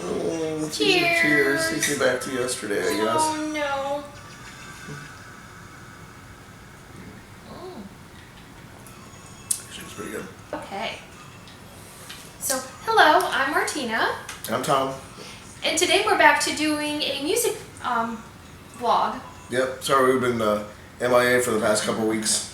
Oh, Cheers. Cheers. Takes me back to yesterday, I guess. Oh no. Actually, it's pretty good. Okay. So, hello, I'm Martina. I'm Tom. And today we're back to doing a music vlog. Yep. Sorry, we've been MIA for the past couple weeks.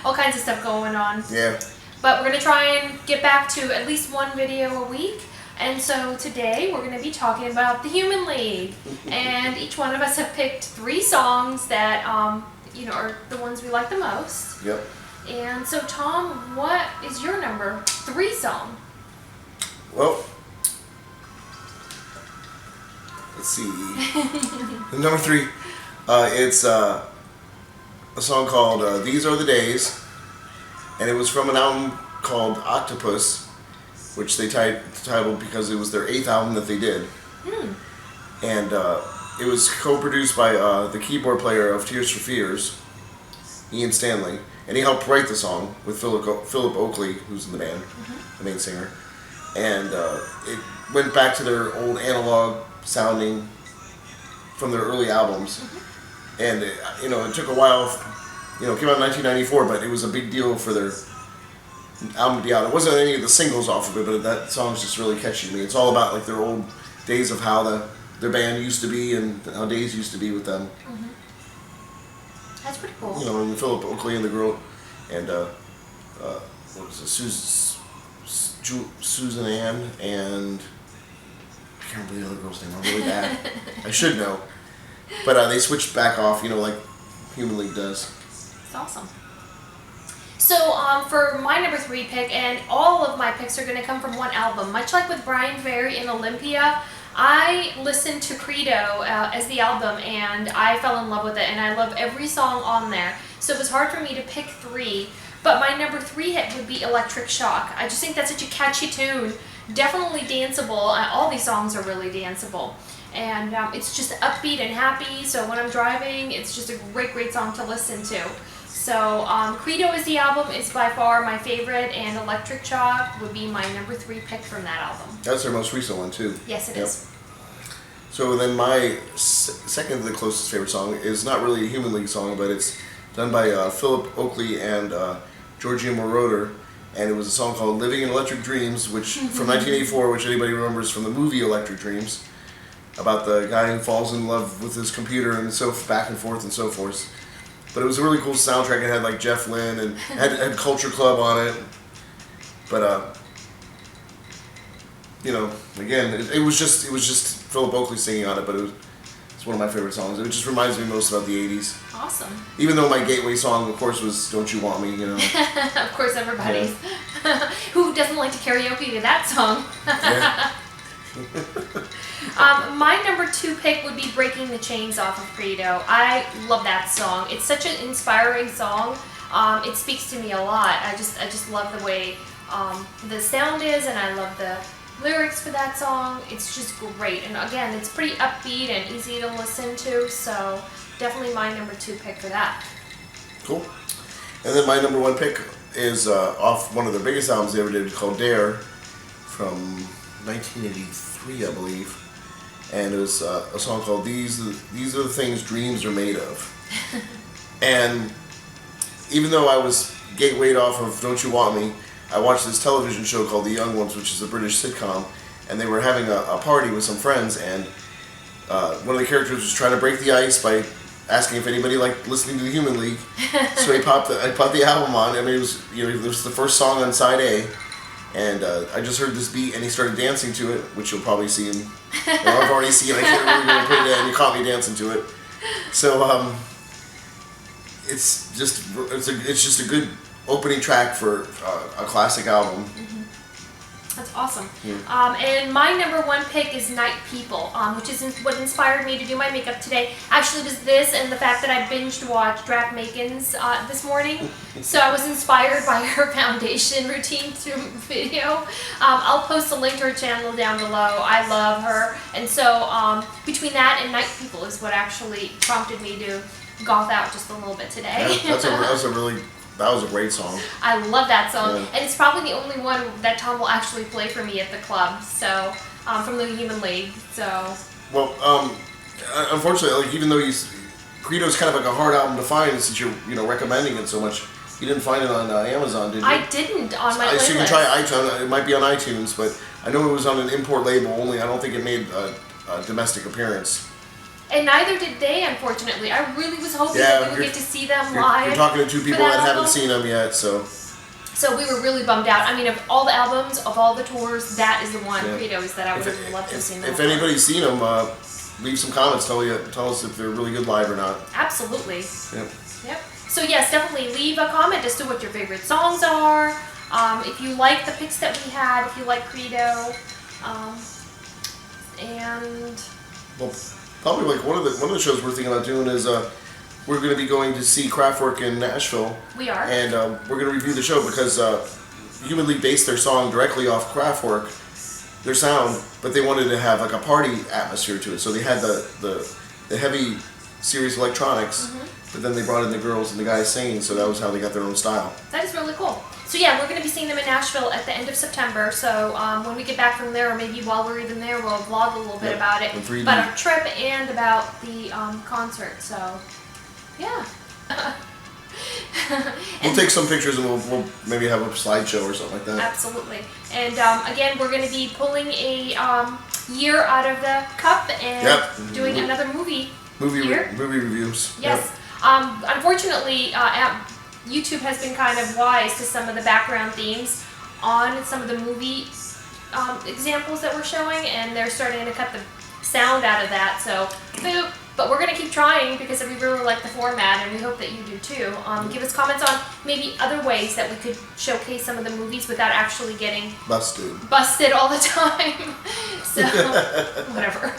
All kinds of stuff going on. Yeah. But we're going to try and get back to at least one video a week. And so today we're going to be talking about the Human League. And each one of us have picked 3 songs that, are the ones we like the most. Yep. And so Tom, what is your number 3 song? Well, let's see. Number 3, it's a song called "These Are the Days," and it was from an album called Octopus, which they titled because it was their 8th album that they did. And it was co-produced by the keyboard player of Tears for Fears, Ian Stanley, and he helped write the song with Philip Oakley, who's in the band, the main singer. And it went back to their old analog sounding from their early albums. And it took a while. It came out in 1994, but it was a big deal for their album to be out. It wasn't any of the singles off of it, but that song's just really catching me. It's all about like their old days of how their band used to be and how days used to be with them. That's pretty cool. And Philip Oakley and the girl, and what was it, Susan Ann, and I can't remember the other girl's name. I'm really bad. I should know. But they switched back off, like Human League does. It's awesome. So for my number 3 pick, and all of my picks are going to come from one album. Much like with Brian Ferry and Olympia, I listened to Credo as the album, and I fell in love with it, and I love every song on there. So it was hard for me to pick 3, but my number 3 hit would be Electric Shock. I just think that's such a catchy tune. Definitely danceable. All these songs are really danceable. And it's just upbeat and happy, so when I'm driving, it's just a great, great song to listen to. So Credo is the album, is by far my favorite, and Electric Shock would be my number 3 pick from that album. That's their most recent one, too. Yes, it is. So then my second to the closest favorite song is not really a Human League song, but it's done by Philip Oakley and Georgia Moroder, and it was a song called Living in Electric Dreams, which from 1984, which anybody remembers from the movie Electric Dreams, about the guy who falls in love with his computer and so back and forth and so forth. But it was a really cool soundtrack. It had like Jeff Lynne and had Culture Club on it. But again, it was just Philip Oakley singing on it. But it's one of my favorite songs. It just reminds me most about the '80s. Awesome. Even though my gateway song, of course, was "Don't You Want Me," Of course, everybody's. Yeah. Who doesn't like to karaoke to that song? Yeah. My number 2 pick would be Breaking the Chains off of Credo. I love that song. It's such an inspiring song. It speaks to me a lot. I just love the way the sound is, and I love the lyrics for that song. It's just great. And again, it's pretty upbeat and easy to listen to, so definitely my number 2 pick for that. Cool. And then my number 1 pick is off one of the biggest albums they ever did, called Dare, from 1983, I believe. And it was a song called These Are the Things Dreams Are Made Of. And even though I was gatewayed off of Don't You Want Me, I watched this television show called The Young Ones, which is a British sitcom, and they were having a party with some friends, and one of the characters was trying to break the ice by asking if anybody liked listening to the Human League. So I popped the album on. I mean, it was the first song on side A. And I just heard this beat, and he started dancing to it, which you'll probably see I've already seen. I can't really put it in. You caught me dancing to it. So it's just a good opening track for a classic album. That's awesome. Yeah. And my number 1 pick is Night People, which is what inspired me to do my makeup today. Actually, it was this and the fact that I binged watched Drac Makens this morning. So I was inspired by her foundation routine video. I'll post a link to her channel down below. I love her. And so between that and Night People is what actually prompted me to goth out just a little bit today. Yeah, that's a really that was a great song. I love that song, Yeah. and it's probably the only one that Tom will actually play for me at the club. So from the Human League. So Well, unfortunately, like, even though Creedo's kind of like a hard album to find, since you're recommending it so much, you didn't find it on Amazon, did you? I didn't on my playlist. So you can try iTunes. It might be on iTunes, but I know it was on an import label only. I don't think it made a domestic appearance. And neither did they, unfortunately. I really was hoping Yeah, that we would get to see them You're live. talking to two people that that haven't album. seen them yet, so. So we were really bummed out. I mean, of all the albums, of all the tours, that is the one, Yeah. Creedo's, that I would have loved to have seen them. If anybody's seen them, leave some comments. Tell us if they're really good live or not. Absolutely. Yep. Yep. So yes, definitely leave a comment as to what your favorite songs are. If you like the picks that we had, if you like Creedo, and Well, probably like one of the shows we're thinking about doing is we're going to be going to see Kraftwerk in Nashville. we are. And we're going to review the show because Human League based their song directly off Kraftwerk, their sound, but they wanted to have like a party atmosphere to it. So they had the heavy, serious electronics, but then they brought in the girls and the guys singing. So that was how they got their own style. That is really cool. So yeah, we're going to be seeing them in Nashville at the end of September. So when we get back from there, or maybe while we're even there, we'll vlog a little bit Yep, about it, in 3D. about our trip and about the concert. So yeah. We'll take some pictures and we'll maybe have a slideshow or something like that. Absolutely. And again, we're going to be pulling a year out of the cup and Yep. doing another movie Movie here. reviews. Yes. Yep. Unfortunately, YouTube has been kind of wise to some of the background themes on some of the movie examples that we're showing, and they're starting to cut the sound out of that. So, boop. But we're going to keep trying because we really like the format, and we hope that you do too. Give us comments on maybe other ways that we could showcase some of the movies without actually getting busted all the time. So, whatever.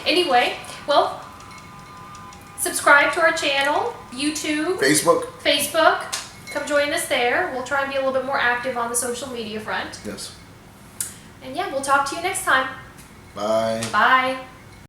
Anyway, well, subscribe to our channel, YouTube, Facebook. Come join us there. We'll try and be a little bit more active on the social media front. Yes. And yeah, we'll talk to you next time. Bye. Bye.